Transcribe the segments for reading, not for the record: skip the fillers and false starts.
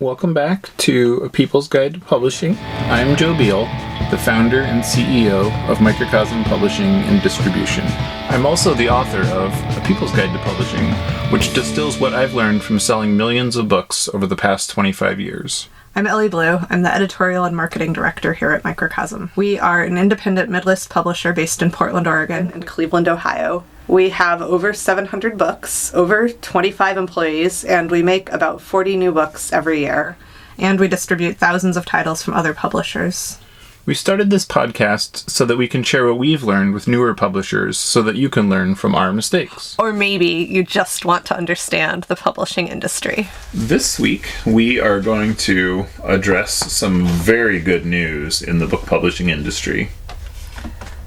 Welcome back to A People's Guide to Publishing. I'm Joe Beal, the founder and CEO of Microcosm Publishing and Distribution. I'm also the author of A People's Guide to Publishing, which distills what I've learned from selling millions of books over the past 25 years. I'm Ellie Blue. I'm the editorial and marketing director here at Microcosm. We are an independent mid-list publisher based in Portland, Oregon, and Cleveland, Ohio. We have over 700 books, over 25 employees, and we make about 40 new books every year. And we distribute thousands of titles from other publishers. We started this podcast so that we can share what we've learned with newer publishers so that you can learn from our mistakes. Or maybe you just want to understand the publishing industry. This week, we are going to address some very good news in the book publishing industry.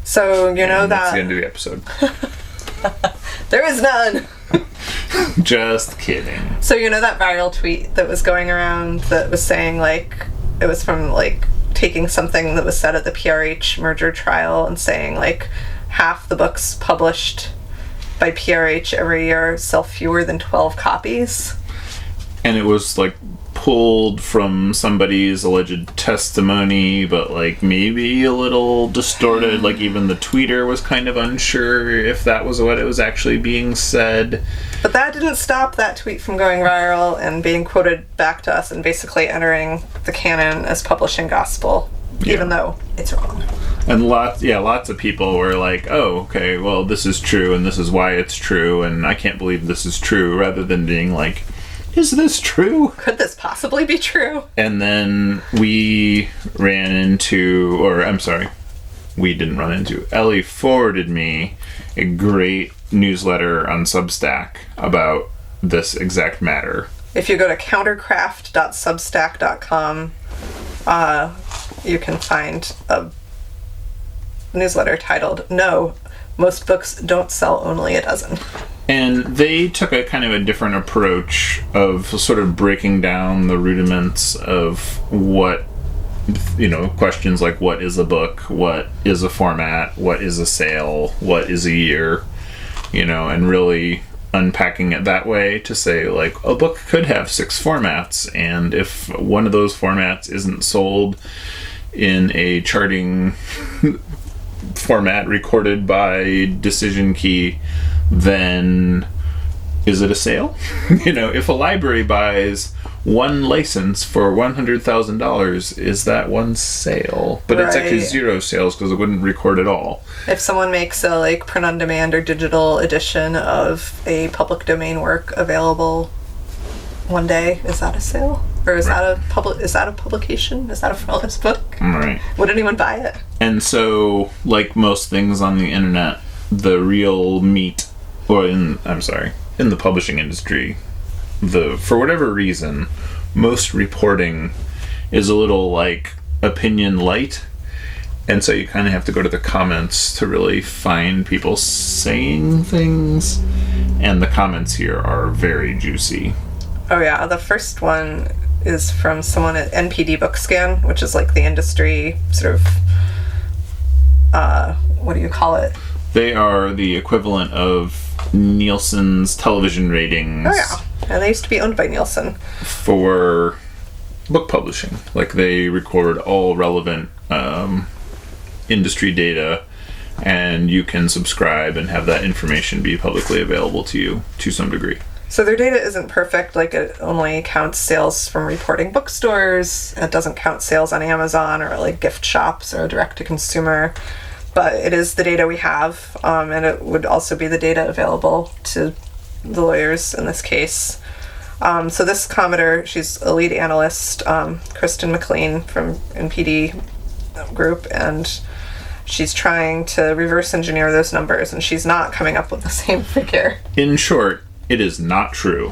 So, That's the end of the episode. There is none! Just kidding. So that viral tweet that was going around that was saying, it was from, taking something that was said at the PRH merger trial and saying, half the books published by PRH every year sell fewer than 12 copies. And it was, pulled from somebody's alleged testimony, but, maybe a little distorted. Even the tweeter was kind of unsure if that was what it was actually being said. But that didn't stop that tweet from going viral and being quoted back to us and basically entering the canon as publishing gospel, even though it's wrong. And lots of people were like, oh, okay, well, this is true, and this is why it's true, and I can't believe this is true, rather than being like, is this true? Could this possibly be true? And then we ran into, we didn't run into, Ellie forwarded me a great newsletter on Substack about this exact matter. If you go to countercraft.substack.com, you can find a newsletter titled, No, Most Books Don't Sell Only a Dozen. And they took a kind of a different approach of sort of breaking down the rudiments of what, questions like what is a book, what is a format, what is a sale, what is a year, and really unpacking it that way to say, a book could have 6 formats, and if one of those formats isn't sold in a charting format recorded by decision key, then is it a sale? If a library buys one license for $100,000, is that one sale? But It's actually 0 sales because it wouldn't record at all. If someone makes a print-on-demand or digital edition of a public domain work available one day, is that a sale? Or is that a publication? Is that a flawless book? Right. Would anyone buy it? And so, like most things on the internet, the real meat, in the publishing industry, for whatever reason, most reporting is a little opinion light, and so you kind of have to go to the comments to really find people saying things, and the comments here are very juicy. Oh yeah, the first one is from someone at NPD Bookscan, which is the industry sort of, what do you call it? They are the equivalent of Nielsen's television ratings. Oh yeah, and they used to be owned by Nielsen. For book publishing. They record all relevant industry data, and you can subscribe and have that information be publicly available to you to some degree. So their data isn't perfect. It only counts sales from reporting bookstores. It doesn't count sales on Amazon or gift shops or direct to consumer. But it is the data we have, and it would also be the data available to the lawyers in this case. So this commenter, she's a lead analyst, Kristen McLean from NPD Group, and she's trying to reverse engineer those numbers, and she's not coming up with the same figure. In short, it is not true.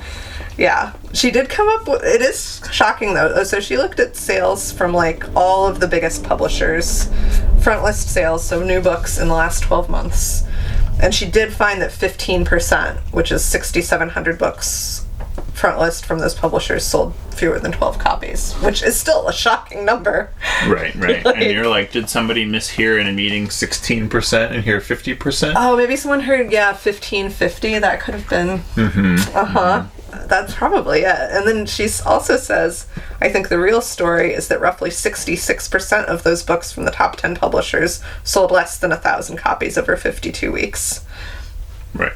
Yeah, she did come up with, it is shocking though. So she looked at sales from all of the biggest publishers, front list sales, so new books in the last 12 months. And she did find that 15%, which is 6,700 books, front list from those publishers sold fewer than 12 copies, which is still a shocking number. Right. And you're did somebody mishear in a meeting 16% and hear 50%? Oh, maybe someone heard, 1550. That could have been. Mm-hmm. Uh-huh. That's probably it. And then she also says, I think the real story is that roughly 66% of those books from the top 10 publishers sold less than 1,000 copies over 52 weeks. Right.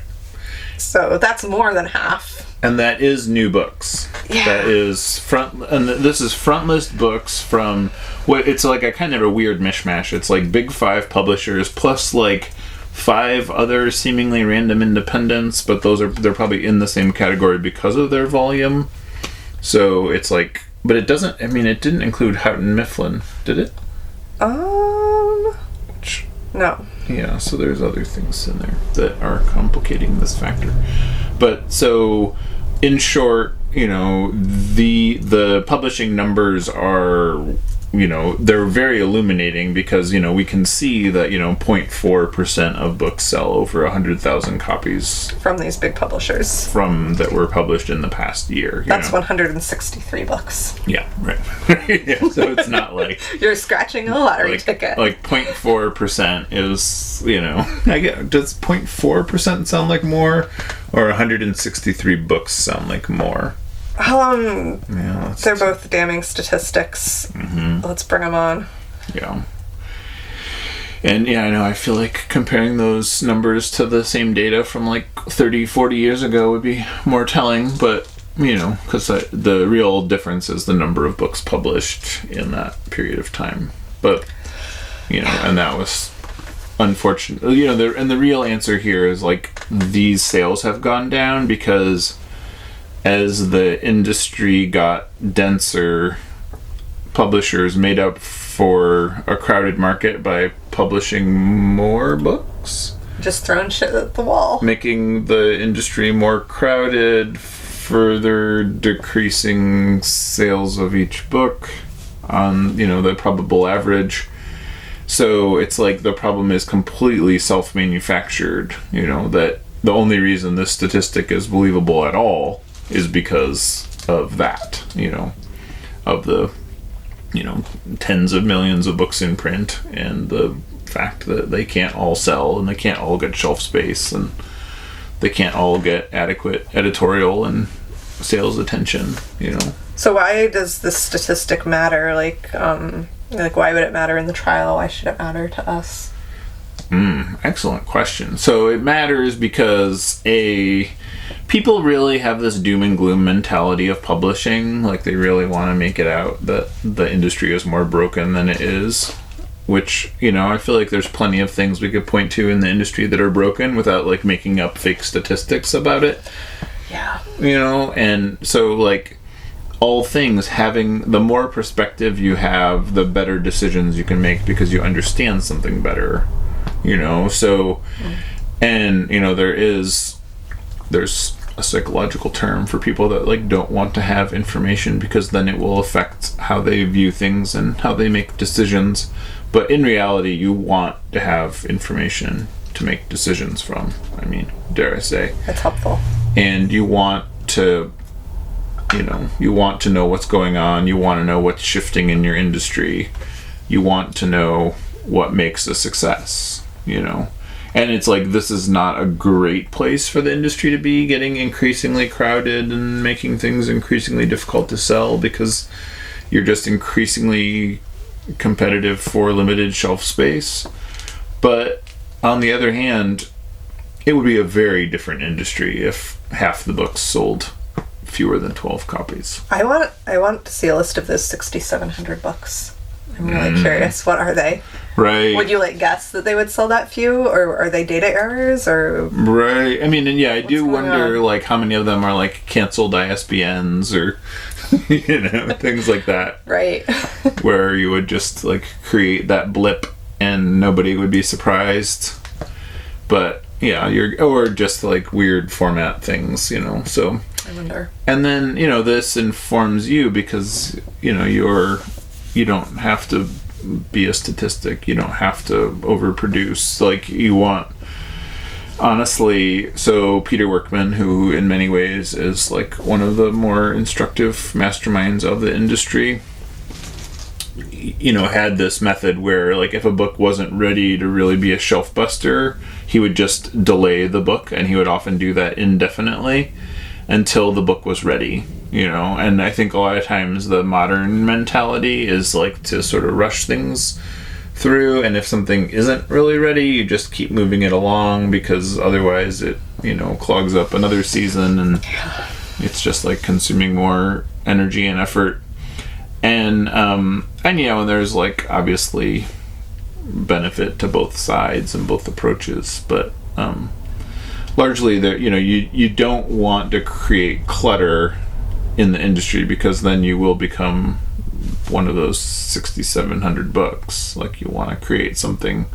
So that's more than half. And that is new books. Yeah. That is this is front list books from what it's like a kind of a weird mishmash. It's like big 5 publishers plus like 5 other seemingly random independents, but they're probably in the same category because of their volume. So it's like, but it doesn't. I mean, it didn't include Houghton Mifflin, did it? No. Yeah. So there's other things in there that are complicating this factor. But so, in short, the publishing numbers are, they're very illuminating because, we can see that, 0.4% of books sell over 100,000 copies. From these big publishers. That were published in the past year. That's 163 books. Yeah, right. Yeah, so it's not like... You're scratching a lottery ticket. Like 0.4% is, does 0.4% sound like more? Or 163 books sound like more? They're both damning statistics. Mm-hmm. Let's bring them on. Yeah. And yeah, I know, I feel like comparing those numbers to the same data from like 30, 40 years ago would be more telling, but, because the real difference is the number of books published in that period of time. But, and that was unfortunate. And the real answer here is like these sales have gone down because as the industry got denser, publishers made up for a crowded market by publishing more books. Just throwing shit at the wall. Making the industry more crowded, further decreasing sales of each book on, the probable average. So it's like the problem is completely self-manufactured, that the only reason this statistic is believable at all is because of that, of the, tens of millions of books in print and the fact that they can't all sell and they can't all get shelf space and they can't all get adequate editorial and sales attention, So why does this statistic matter? Like why would it matter in the trial? Why should it matter to us? Excellent question. So it matters because people really have this doom and gloom mentality of publishing. Like they really want to make it out that the industry is more broken than it is. Which, I feel like there's plenty of things we could point to in the industry that are broken without like making up fake statistics about it. Yeah. And so like all things, having the more perspective you have, the better decisions you can make because you understand something better. So, and there's a psychological term for people that like don't want to have information because then it will affect how they view things and how they make decisions. But in reality, you want to have information to make decisions from. I mean, dare I say. That's helpful. And you want to know what's going on. You want to know what's shifting in your industry. You want to know what makes a success, And it's like, this is not a great place for the industry to be, getting increasingly crowded and making things increasingly difficult to sell because you're just increasingly competitive for limited shelf space. But on the other hand, it would be a very different industry if half the books sold fewer than 12 copies. I want to see a list of those 6,700 books. I'm really curious. What are they? Right. Would you guess that they would sell that few, or are they data errors, or? Right. I mean, and yeah, I do wonder how many of them are canceled ISBNs or things like that. Right. Where you would just create that blip and nobody would be surprised. But yeah, or just weird format things, so. I wonder. And then, this informs you because, you don't have to be a statistic. You don't have to overproduce. You want, honestly, so Peter Workman, who in many ways is one of the more instructive masterminds of the industry, had this method where if a book wasn't ready to really be a shelf buster, he would just delay the book, and he would often do that indefinitely. until the book was ready, and I think a lot of times the modern mentality is like to sort of rush things through, and if something isn't really ready, you just keep moving it along because otherwise it clogs up another season, and it's just like consuming more energy and effort. And there's like obviously benefit to both sides and both approaches, but largely you don't want to create clutter in the industry, because then you will become one of those 6,700 books. Like, you want to create something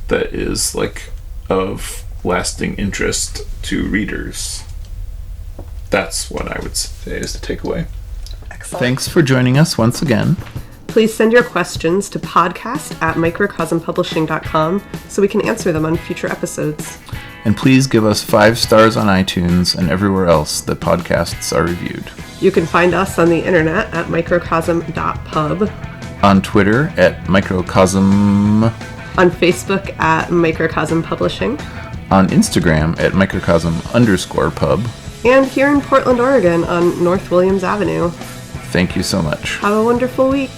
that is like of lasting interest to readers. That's what I would say is the takeaway. Excellent. Thanks for joining us once again. Please send your questions to podcast@microcosmpublishing.com so we can answer them on future episodes. And please give us 5 stars on iTunes and everywhere else that podcasts are reviewed. You can find us on the internet at microcosm.pub, On Twitter at Microcosm, on Facebook at Microcosm Publishing, on Instagram at Microcosm_pub. and here in Portland, Oregon on North Williams Avenue. Thank you so much. Have a wonderful week.